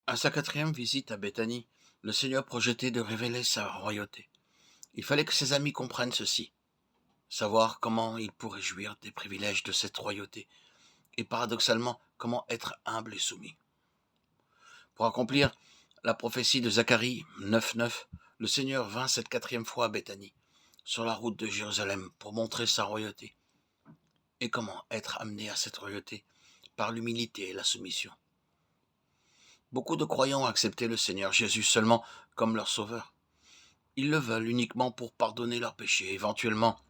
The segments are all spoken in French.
À sa quatrième visite à Béthanie, le Seigneur projetait de révéler sa royauté. Il fallait que ses amis comprennent ceci, savoir comment ils pourraient jouir des privilèges de cette royauté, et paradoxalement, comment être humble et soumis. Pour accomplir la prophétie de Zacharie 9.9, le Seigneur vint cette quatrième fois à Béthanie, sur la route de Jérusalem, pour montrer sa royauté. Et comment être amené à cette royauté? Par l'humilité et la soumission. Beaucoup de croyants ont accepté le Seigneur Jésus seulement comme leur sauveur. Ils le veulent uniquement pour pardonner leurs péchés, éventuellement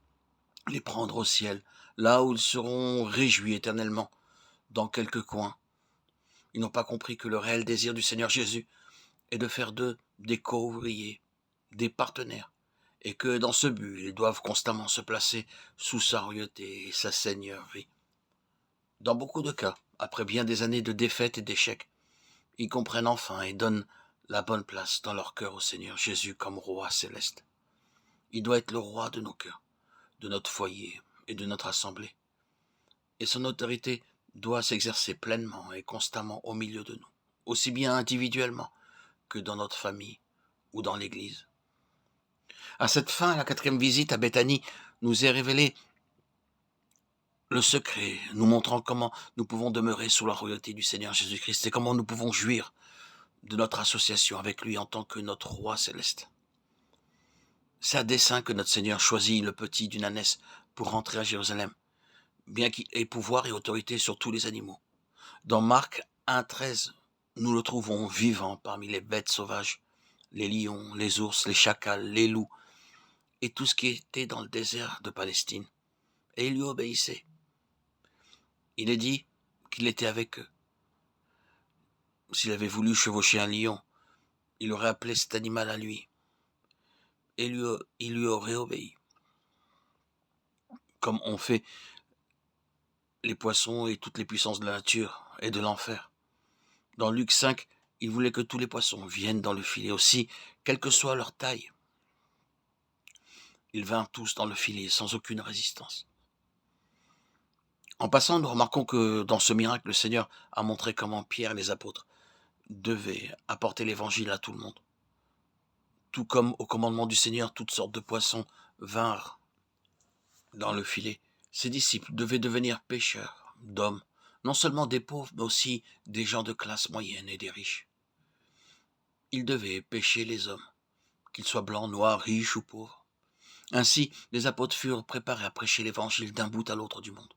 les prendre au ciel, là où ils seront réjouis éternellement, dans quelques coins. Ils n'ont pas compris que le réel désir du Seigneur Jésus est de faire d'eux des co-ouvriers, des partenaires, et que dans ce but, ils doivent constamment se placer sous sa royauté et sa seigneurie. Dans beaucoup de cas, après bien des années de défaites et d'échecs, ils comprennent enfin et donnent la bonne place dans leur cœur au Seigneur Jésus comme roi céleste. Il doit être le roi de nos cœurs, de notre foyer et de notre assemblée. Et son autorité doit s'exercer pleinement et constamment au milieu de nous, aussi bien individuellement que dans notre famille ou dans l'Église. À cette fin, la quatrième visite à Béthanie nous est révélée le secret, nous montrant comment nous pouvons demeurer sous la royauté du Seigneur Jésus-Christ et comment nous pouvons jouir de notre association avec lui en tant que notre roi céleste. C'est à dessein que notre Seigneur choisit le petit d'une ânesse pour rentrer à Jérusalem, bien qu'il ait pouvoir et autorité sur tous les animaux. Dans Marc 1.13, nous le trouvons vivant parmi les bêtes sauvages, les lions, les ours, les chacals, les loups, et tout ce qui était dans le désert de Palestine. Et ils lui obéissaient. Il est dit qu'il était avec eux. S'il avait voulu chevaucher un lion, il aurait appelé cet animal à lui, et il lui aurait obéi, comme ont fait les poissons et toutes les puissances de la nature et de l'enfer. Dans Luc 5, il voulait que tous les poissons viennent dans le filet aussi, quelle que soit leur taille. Ils vinrent tous dans le filet sans aucune résistance. En passant, nous remarquons que dans ce miracle, le Seigneur a montré comment Pierre et les apôtres devaient apporter l'évangile à tout le monde. Tout comme au commandement du Seigneur, toutes sortes de poissons vinrent dans le filet. Ses disciples devaient devenir pêcheurs d'hommes, non seulement des pauvres, mais aussi des gens de classe moyenne et des riches. Ils devaient pêcher les hommes, qu'ils soient blancs, noirs, riches ou pauvres. Ainsi, les apôtres furent préparés à prêcher l'évangile d'un bout à l'autre du monde.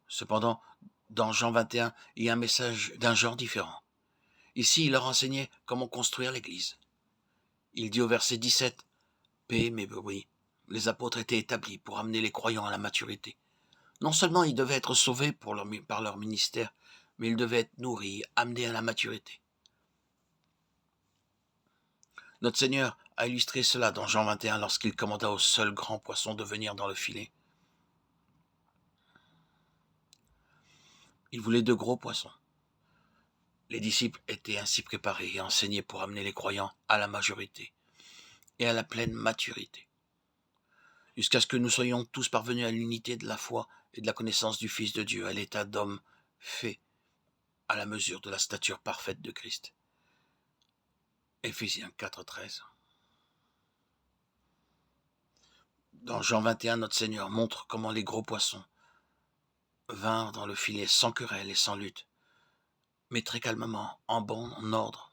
Cependant, dans Jean 21, il y a un message d'un genre différent. Ici, il leur enseignait comment construire l'Église. Il dit au verset 17, « Paix, mais oui, les apôtres étaient établis pour amener les croyants à la maturité. Non seulement ils devaient être sauvés par leur ministère, mais ils devaient être nourris, amenés à la maturité. » Notre Seigneur a illustré cela dans Jean 21 lorsqu'il commanda au seul grand poisson de venir dans le filet. Il voulait de gros poissons. Les disciples étaient ainsi préparés et enseignés pour amener les croyants à la majorité et à la pleine maturité, jusqu'à ce que nous soyons tous parvenus à l'unité de la foi et de la connaissance du Fils de Dieu, à l'état d'homme fait à la mesure de la stature parfaite de Christ. Éphésiens 4.13. Dans Jean 21, notre Seigneur montre comment les gros poissons vinrent dans le filet sans querelle et sans lutte, mais très calmement, en bon ordre,